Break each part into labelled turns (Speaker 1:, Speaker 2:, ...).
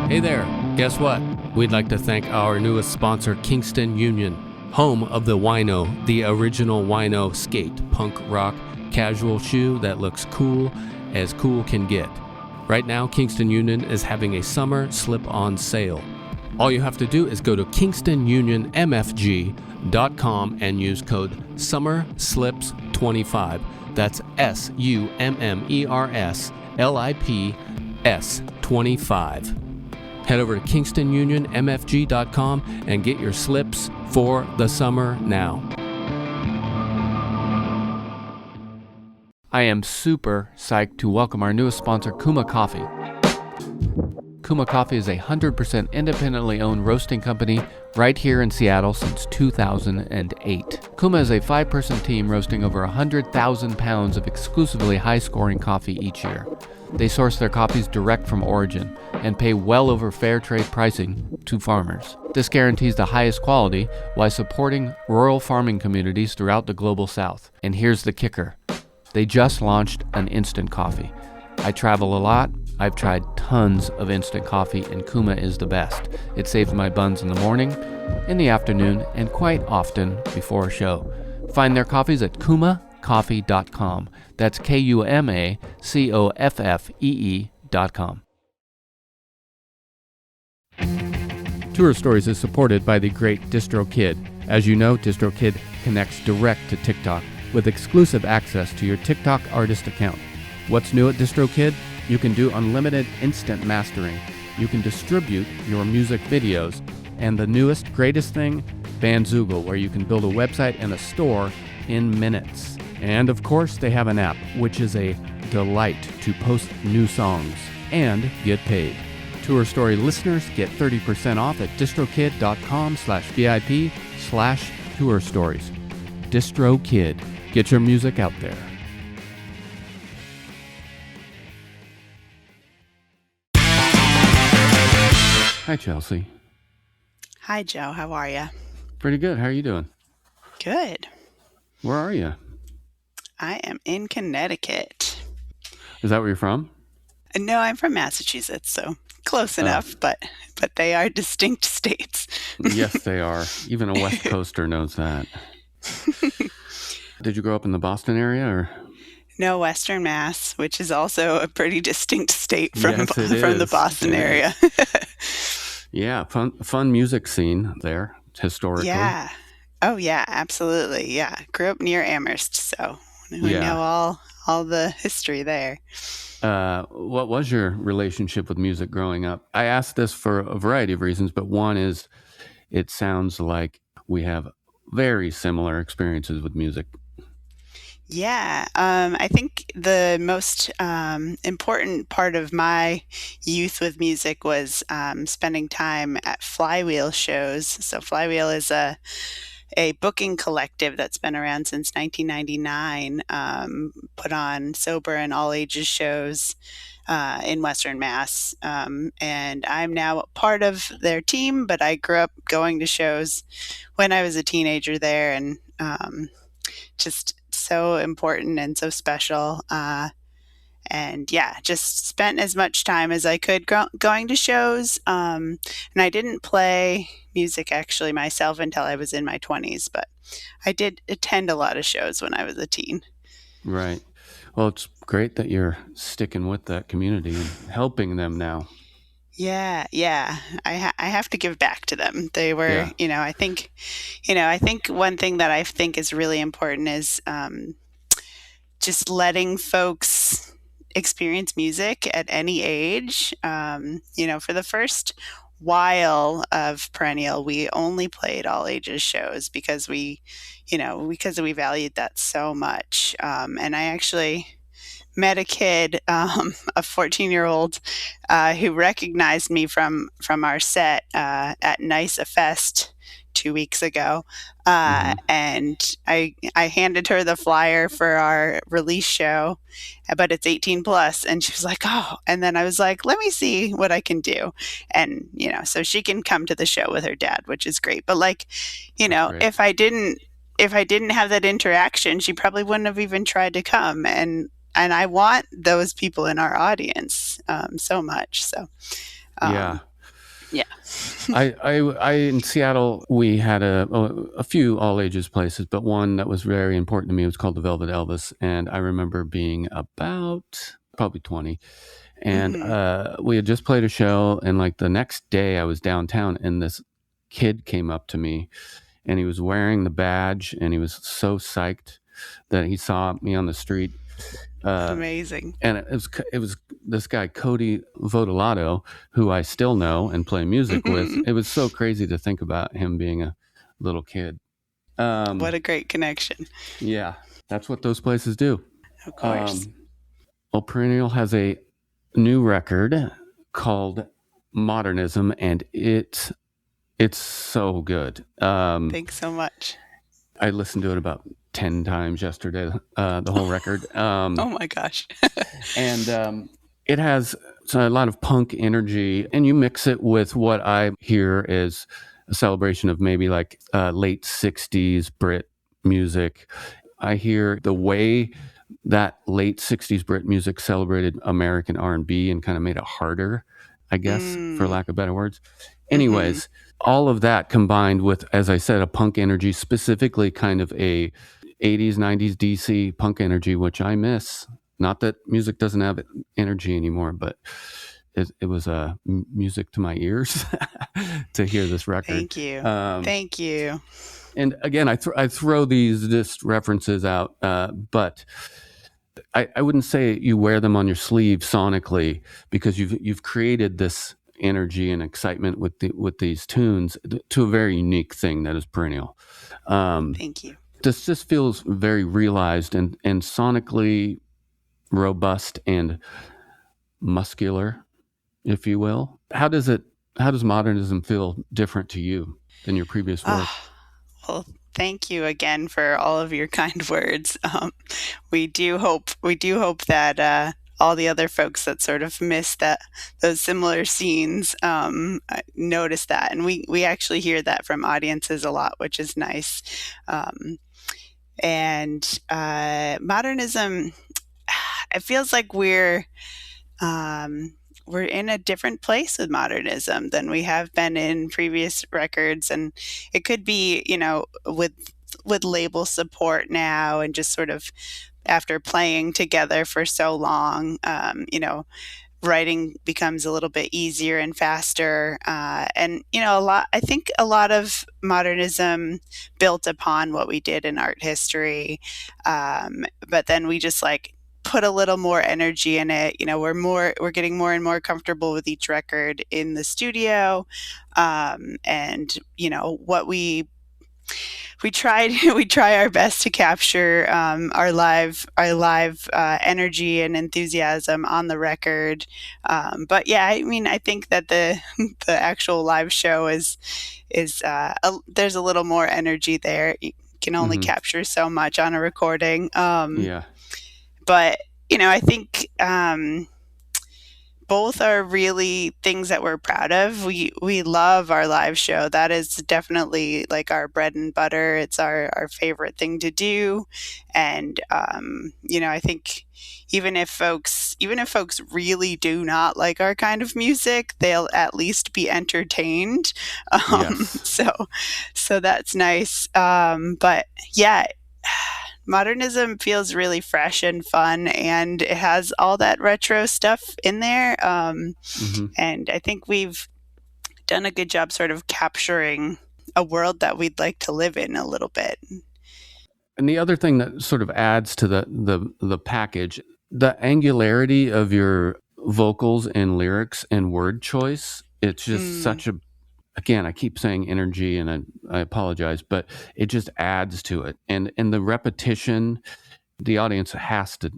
Speaker 1: Hey there, guess what? We'd like to thank our newest sponsor, Kingston Union, home of the Wino, the original Wino skate, punk rock, casual shoe that looks cool as cool can get. Right now, Kingston Union is having a summer slip-on sale. All you have to do is go to KingstonUnionMFG.com and use code SUMMERSLIPS25. That's SUMMERSLIPS25. Head over to KingstonUnionMFG.com and get your slips for the summer now. I am super psyched to welcome our newest sponsor, Kuma Coffee. Kuma Coffee is a 100% independently owned roasting company right here in Seattle since 2008. Kuma is a 5-person team roasting over 100,000 pounds of exclusively high-scoring coffee each year. They source their coffees direct from origin and pay well over fair trade pricing to farmers. This guarantees the highest quality while supporting rural farming communities throughout the global south. And here's the kicker. They just launched an instant coffee. I travel a lot. I've tried tons of instant coffee, and Kuma is the best. It saves my buns in the morning, in the afternoon, and quite often before a show. Find their coffees at kumacoffee.com. That's KUMACOFFEE.com. Tour Stories is supported by the great Distrokid. As you know, Distrokid connects direct to TikTok with exclusive access to your TikTok artist account. What's new at Distrokid? You can do unlimited instant mastering. You can distribute your music videos. And the newest, greatest thing, Bandzoogle, where you can build a website and a store in minutes. And of course, they have an app, which is a delight to post new songs and get paid. Tour Story listeners get 30% off at distrokid.com/VIP/tour stories. Distrokid. Get your music out there. Hi, Chelsey.
Speaker 2: Hi, Joe. How are you?
Speaker 1: Pretty good. How are you doing?
Speaker 2: Good.
Speaker 1: Where are you?
Speaker 2: I am in Connecticut.
Speaker 1: Is that where you're from?
Speaker 2: No, I'm from Massachusetts, so close enough, but they are distinct states.
Speaker 1: Yes, they are. Even a West Coaster knows that. Did you grow up in the Boston area, or?
Speaker 2: No, Western Mass, which is also a pretty distinct state from the Boston area.
Speaker 1: Yeah, fun music scene there, historically.
Speaker 2: Yeah. Oh, yeah, absolutely. Yeah. Grew up near Amherst, so we know all the history there.
Speaker 1: What was your relationship with music growing up? I asked this for a variety of reasons, but one is it sounds like we have very similar experiences with music.
Speaker 2: Yeah, I think the most important part of my youth with music was spending time at Flywheel shows. So Flywheel is a booking collective that's been around since 1999, put on sober and all ages shows in Western Mass. And I'm now a part of their team, but I grew up going to shows when I was a teenager there, and just so important and so special. And yeah, just spent as much time as I could going to shows. And I didn't play music actually myself until I was in my 20s, but I did attend a lot of shows when I was a teen.
Speaker 1: Right. Well, it's great that you're sticking with that community and helping them now.
Speaker 2: Yeah. I have to give back to them. They were, I think one thing that I think is really important is just letting folks experience music at any age. For the first while of Perennial, we only played all ages shows because we valued that so much. And I actually met a kid, a 14-year-old, who recognized me from our set at Nice a Fest 2 weeks ago. And I handed her the flyer for our release show, but it's 18 plus. And she was like, oh, and then I was like, let me see what I can do. And, so she can come to the show with her dad, which is great. But if I didn't have that interaction, she probably wouldn't have even tried to come. And I want those people in our audience so much. So,
Speaker 1: yeah.
Speaker 2: Yeah.
Speaker 1: I in Seattle, we had a few all ages places, but one that was very important to me was called the Velvet Elvis. And I remember being about probably 20. And we had just played a show. And like the next day I was downtown and this kid came up to me and he was wearing the badge and he was so psyched that he saw me on the street.
Speaker 2: Amazing.
Speaker 1: And it was this guy, Cody Vodolato, who I still know and play music with. It was so crazy to think about him being a little kid.
Speaker 2: What a great connection.
Speaker 1: Yeah, that's what those places do.
Speaker 2: Of course.
Speaker 1: Well, Perennial has a new record called Modernism, and it's so good.
Speaker 2: Thanks so much.
Speaker 1: I listened to it about 10 times yesterday, the whole record.
Speaker 2: Oh my gosh.
Speaker 1: And it has a lot of punk energy, and you mix it with what I hear is a celebration of maybe like late 60s Brit music. I hear the way that late 60s Brit music celebrated American R&B and kind of made it harder, I guess, for lack of better words. Anyways, all of that combined with, as I said, a punk energy, specifically kind of a 80s, 90s DC punk energy, which I miss. Not that music doesn't have energy anymore, but it was music to my ears to hear this record.
Speaker 2: Thank you. Thank you.
Speaker 1: And again, I throw these just references out, but I wouldn't say you wear them on your sleeve sonically, because you've created this energy and excitement with these tunes to a very unique thing that is Perennial.
Speaker 2: Thank you.
Speaker 1: This just feels very realized and sonically robust and muscular, if you will. How does Modernism feel different to you than your previous work?
Speaker 2: Well, thank you again for all of your kind words. We do hope that all the other folks that sort of miss those similar scenes notice that, and we actually hear that from audiences a lot, which is nice. And Modernism, it feels like we're in a different place with Modernism than we have been in previous records, and it could be, with label support now, and just sort of after playing together for so long, writing becomes a little bit easier and faster, and I think a lot of Modernism built upon what we did in art history, but then we just put a little more energy in it. We're getting more and more comfortable with each record in the studio, and what we try our best to capture our live energy and enthusiasm on the record. But yeah, I think that the actual live show is there's a little more energy there. You can only capture so much on a recording. But I think both are really things that we're proud of. We love our live show. That is definitely our bread and butter. It's our favorite thing to do. And I think even if folks really do not like our kind of music, they'll at least be entertained.
Speaker 1: Yes.
Speaker 2: So that's nice. But yeah, Modernism feels really fresh and fun, and it has all that retro stuff in there. And I think we've done a good job sort of capturing a world that we'd like to live in a little bit.
Speaker 1: And the other thing that sort of adds to the package, the angularity of your vocals and lyrics and word choice, it's just such a, again, I keep saying energy, and I apologize, but it just adds to it. And the repetition, the audience has to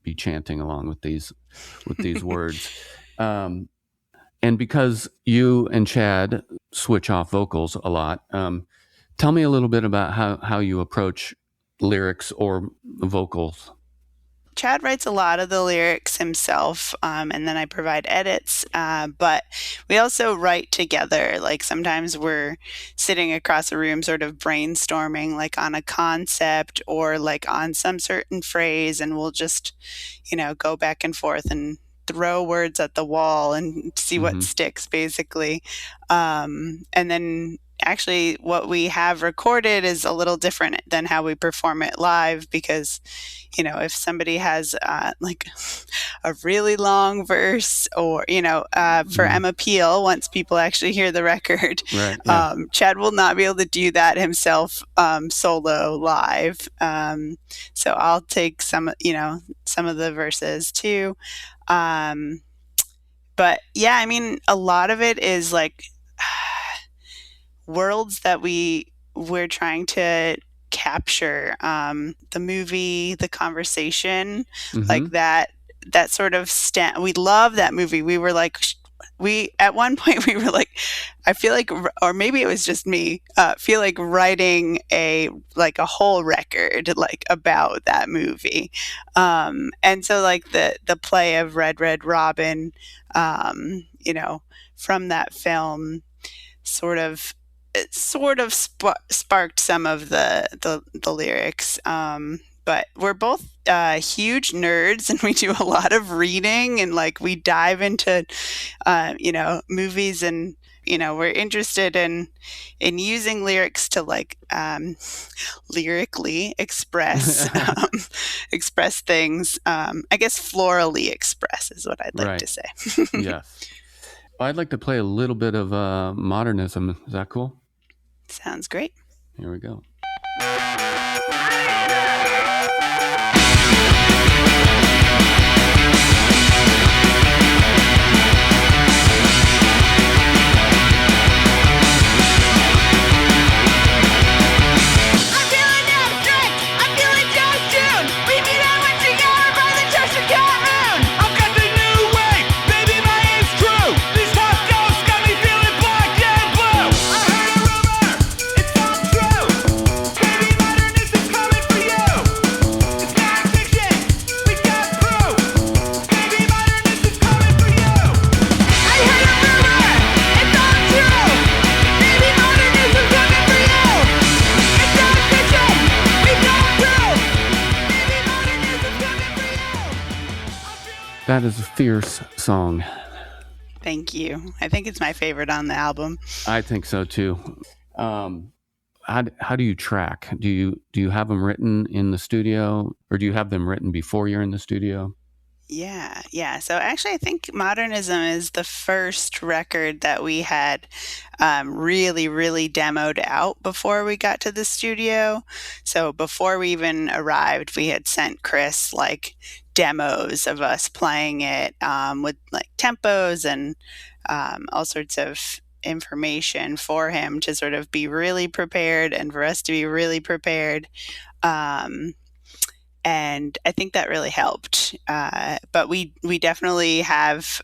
Speaker 1: be chanting along with these words. And because you and Chad switch off vocals a lot, tell me a little bit about how you approach lyrics or vocals.
Speaker 2: Chad writes a lot of the lyrics himself, and then I provide edits, but we also write together. Sometimes we're sitting across a room sort of brainstorming on a concept or on some certain phrase, and we'll just go back and forth and throw words at the wall and see what sticks, basically. And then actually what we have recorded is a little different than how we perform it live, because, you know, if somebody has like a really long verse, or, you know, for Emma Peel, once people actually hear the record,
Speaker 1: right, yeah.
Speaker 2: Chad will not be able to do that himself solo live. So I'll take some of the verses too. But yeah, I mean, a lot of it is like worlds that we're trying to capture. The movie, the conversation, like that sort of we love that movie. We were like, at one point we were like, I feel like, or maybe it was just me, feel like writing a whole record like about that movie. And so like the play of Red Red Robin, you know, from that film sort of sparked some of the lyrics. But we're both huge nerds, and we do a lot of reading, and like we dive into you know, movies, and you know, we're interested in using lyrics to like lyrically express express things. I guess florally express is what I'd like to say.
Speaker 1: Yes. I'd like to play a little bit of Modernism. Is that cool?
Speaker 2: Sounds great.
Speaker 1: Here we go. That is a fierce song.
Speaker 2: Thank you. I think it's my favorite on the album.
Speaker 1: I think so too. How do you track? Do you have them written in the studio, or do you have them written before you're in the studio?
Speaker 2: Yeah. So actually, I think Modernism is the first record that we had really, really demoed out before we got to the studio. So before we even arrived, we had sent Chris like demos of us playing it with like tempos and all sorts of information for him to sort of be really prepared, and for us to be really prepared. And I think that really helped. But we definitely have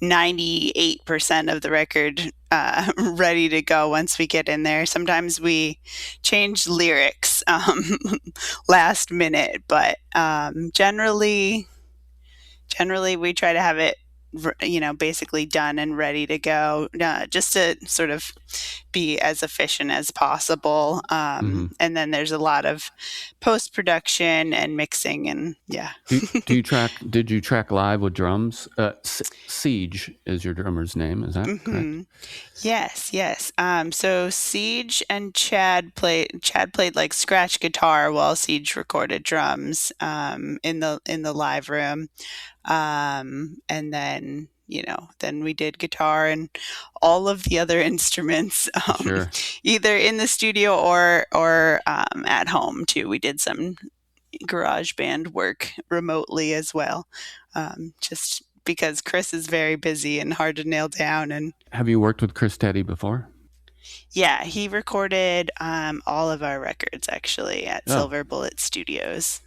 Speaker 2: 98% of the record ready to go once we get in there. Sometimes we change lyrics last minute, but generally we try to have it, you know, basically done and ready to go, just to sort of be as efficient as possible. And then there's a lot of post-production and mixing, and
Speaker 1: Did you track live with drums? Siege is your drummer's name, is that correct?
Speaker 2: Yes. So Siege and Chad played like scratch guitar while Siege recorded drums in the live room. And then, you know, then we did guitar and all of the other instruments, either in the studio or at home too. We did some garage band work remotely as well, just because Chris is very busy and hard to nail down. And
Speaker 1: have you worked with Chris Teddy before?
Speaker 2: Yeah, he recorded all of our records actually at Silver Bullet Studios.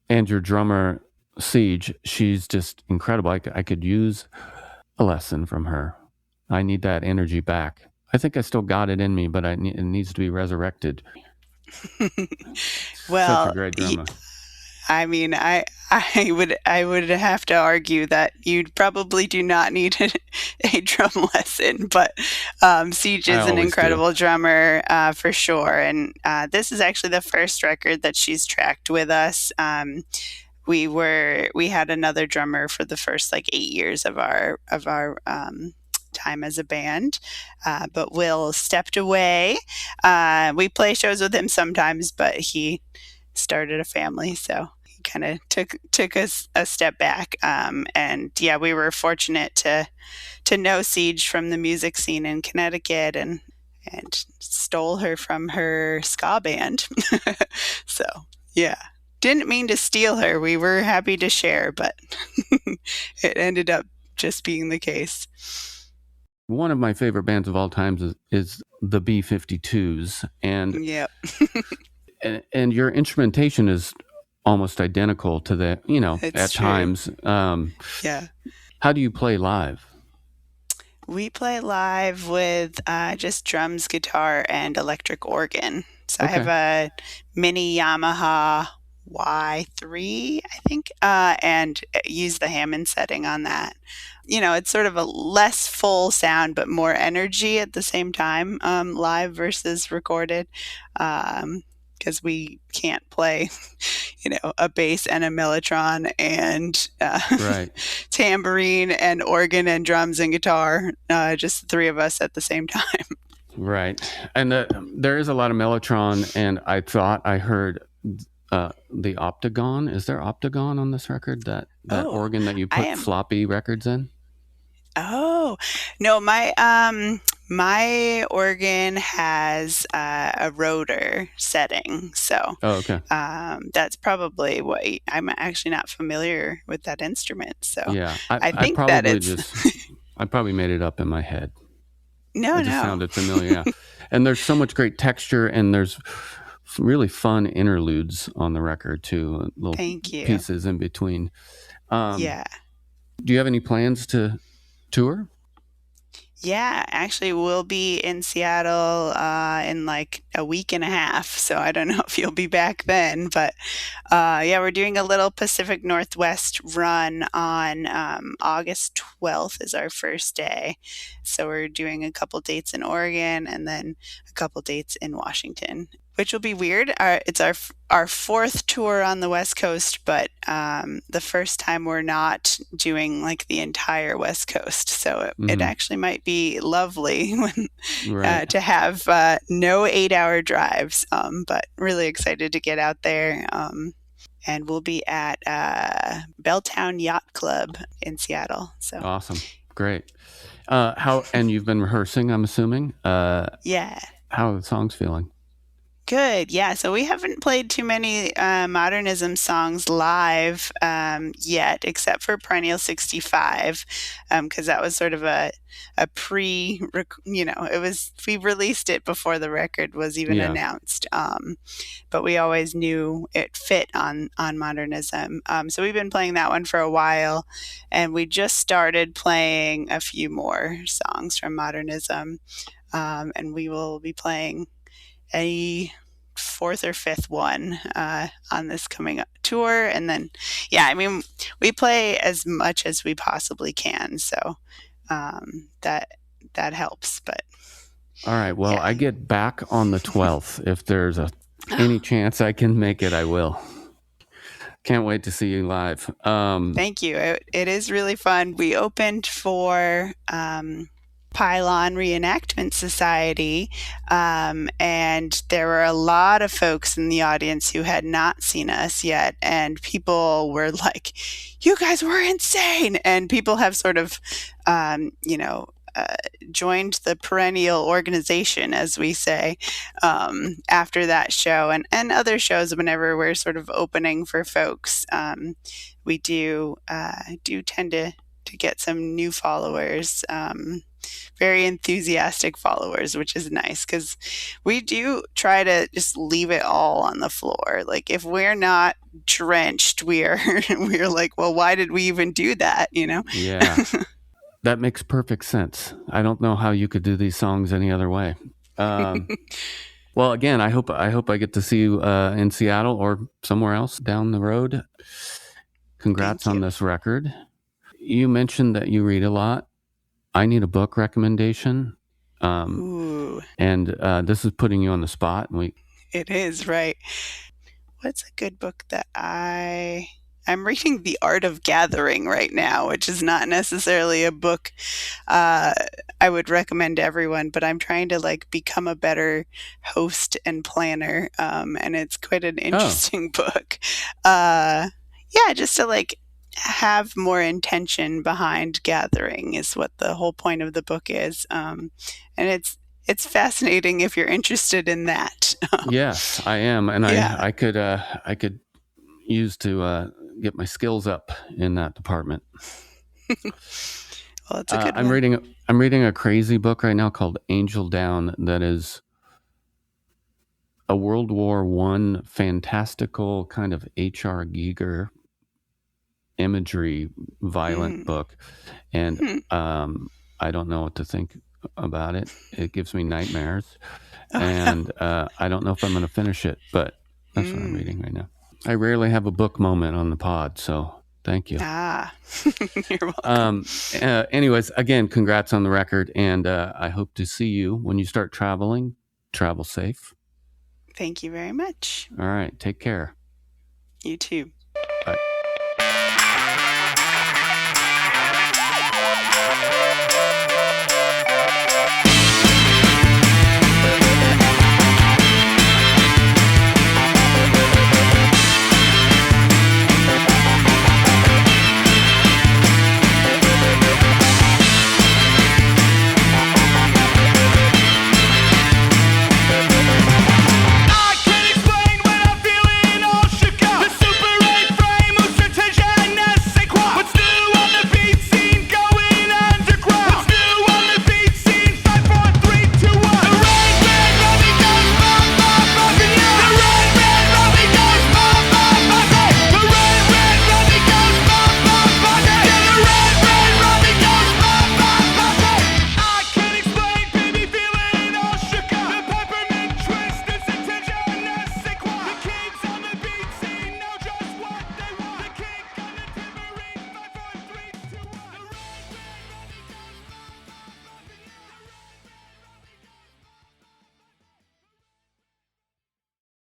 Speaker 1: And your drummer, Siege, she's just incredible. I could use a lesson from her. I need that energy back. I think I still got it in me, but it needs to be resurrected.
Speaker 2: Well,
Speaker 1: such a great drummer.
Speaker 2: I mean, I would have to argue that you probably do not need a drum lesson, but Siege is an incredible drummer for sure. And this is actually the first record that she's tracked with us. we had another drummer for the first like 8 years of our time as a band, but Will stepped away. We play shows with him sometimes, but he started a family, so he kind of took us a step back. And yeah, we were fortunate to know Siege from the music scene in Connecticut, and stole her from her ska band. So yeah, didn't mean to steal her. We were happy to share, but it ended up just being the case.
Speaker 1: One of my favorite bands of all times is the B-52s, and
Speaker 2: yep.
Speaker 1: and your instrumentation is almost identical to the,
Speaker 2: It's
Speaker 1: at
Speaker 2: true.
Speaker 1: times.
Speaker 2: Yeah.
Speaker 1: How do you play live?
Speaker 2: We play live with just drums, guitar, and electric organ. So
Speaker 1: Okay.
Speaker 2: I have a mini Yamaha Y3, I think, and use the Hammond setting on that. It's sort of a less full sound, but more energy at the same time, live versus recorded, because we can't play, a bass and a mellotron and
Speaker 1: Right.
Speaker 2: tambourine and organ and drums and guitar, just the three of us at the same time.
Speaker 1: Right. And there is a lot of mellotron, and I thought I heard the Optagon. Is there Optagon on this record? That organ that you put floppy records in?
Speaker 2: Oh, no, my organ has a rotor setting, so
Speaker 1: okay.
Speaker 2: That's probably what I'm actually not familiar with that instrument. So
Speaker 1: yeah,
Speaker 2: I think that it's
Speaker 1: I probably made it up in my head.
Speaker 2: No,
Speaker 1: it just sounded familiar. Yeah, and there's so much great texture, and there's really fun interludes on the record too. Little pieces in between.
Speaker 2: Yeah.
Speaker 1: Do you have any plans to tour?
Speaker 2: Yeah, actually, we'll be in Seattle in like a week and a half. So I don't know if you'll be back then, but yeah, we're doing a little Pacific Northwest run on August 12th is our first day. So we're doing a couple dates in Oregon and then a couple dates in Washington, which will be weird. It's our fourth tour on the West Coast, but the first time we're not doing like the entire West Coast. So it actually might be lovely to have no 8-hour drives, but really excited to get out there. And we'll be at Belltown Yacht Club in Seattle. So
Speaker 1: awesome. Great. And you've been rehearsing, I'm assuming?
Speaker 2: Yeah.
Speaker 1: How are the songs feeling?
Speaker 2: Good. Yeah. So we haven't played too many Modernism songs live yet, except for Perennial 65, because that was sort of a we released it before the record was even announced. But we always knew it fit on Modernism. So we've been playing that one for a while, and we just started playing a few more songs from Modernism, and we will be playing a fourth or fifth one on this coming up tour. And then, we play as much as we possibly can. So that helps. But
Speaker 1: all right. Well, I get back on the 12th. If there's any chance I can make it, I will. Can't wait to see you live.
Speaker 2: Thank you. It is really fun. We opened for Pylon Reenactment Society, and there were a lot of folks in the audience who had not seen us yet, and people were like, you guys were insane, and people have sort of joined the Perennial organization, as we say, after that show and other shows. Whenever we're sort of opening for folks, we do tend to get some new followers, very enthusiastic followers, which is nice because we do try to just leave it all on the floor. Like if we're not drenched, we're like, well, why did we even do that?
Speaker 1: Yeah, that makes perfect sense. I don't know how you could do these songs any other way. Well, again, I hope I get to see you in Seattle or somewhere else down the road. Congrats on this record. You mentioned that you read a lot. I need a book recommendation. And this is putting you on the spot.
Speaker 2: It is, right. What's a good book that I'm reading The Art of Gathering right now, which is not necessarily a book I would recommend to everyone, but I'm trying to like become a better host and planner, and it's quite an interesting book. Yeah, just to like have more intention behind gathering is what the whole point of the book is, and it's fascinating if you're interested in that.
Speaker 1: Yes, I am, and
Speaker 2: Yeah.
Speaker 1: I could use to get my skills up in that department.
Speaker 2: Well, it's a good
Speaker 1: I'm
Speaker 2: one.
Speaker 1: I'm reading a crazy book right now called Angel Down. That is a World War I fantastical kind of H.R. Giger imagery, violent book, and I don't know what to think about it. It gives me nightmares, and I don't know if I'm going to finish it, but that's what I'm reading right now. I rarely have a book moment on the pod, so thank you.
Speaker 2: You're welcome.
Speaker 1: Anyways, again, congrats on the record, and I hope to see you when you start traveling. Travel safe.
Speaker 2: Thank you very much.
Speaker 1: All right, take care.
Speaker 2: You too.
Speaker 1: Bye.